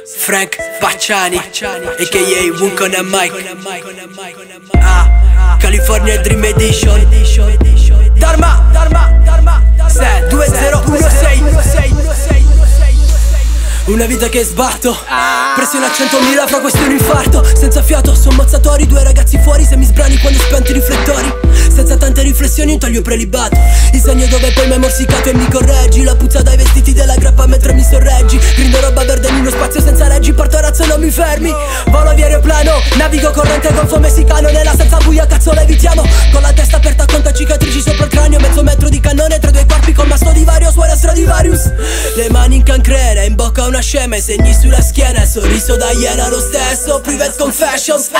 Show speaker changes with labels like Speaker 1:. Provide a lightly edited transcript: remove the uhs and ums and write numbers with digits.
Speaker 1: Frank Pacciani, a.k.a. Wukon and Mike. California Dream Edition. Dharma 2016. Una vita che sbatto, pressione a 100.000 fra questo è un infarto. Senza fiato, sommozzatori, due ragazzi fuori, se mi sbrani quando spento i riflettori. Senza tante riflessioni un taglio prelibato, il segno dove poi mi hai morsicato e mi correggi. La puzza dai vestiti della grappa mentre mi sorreggi. Grindo roba verde in uno spazio senza leggi, porto razzo non mi fermi. Volo via aeroplano, navigo corrente gonfo messicano. Nella stanza buia cazzo levitiamo, con la testa aperta conta cicatrici sopra il cranio. Mezzo metro di cannone tra due corpi con masto di vario, suona Stradivarius. Le mani in cancrena, in bocca una scema, e segni sulla schiena, il sorriso da iena lo stesso. Private confessions.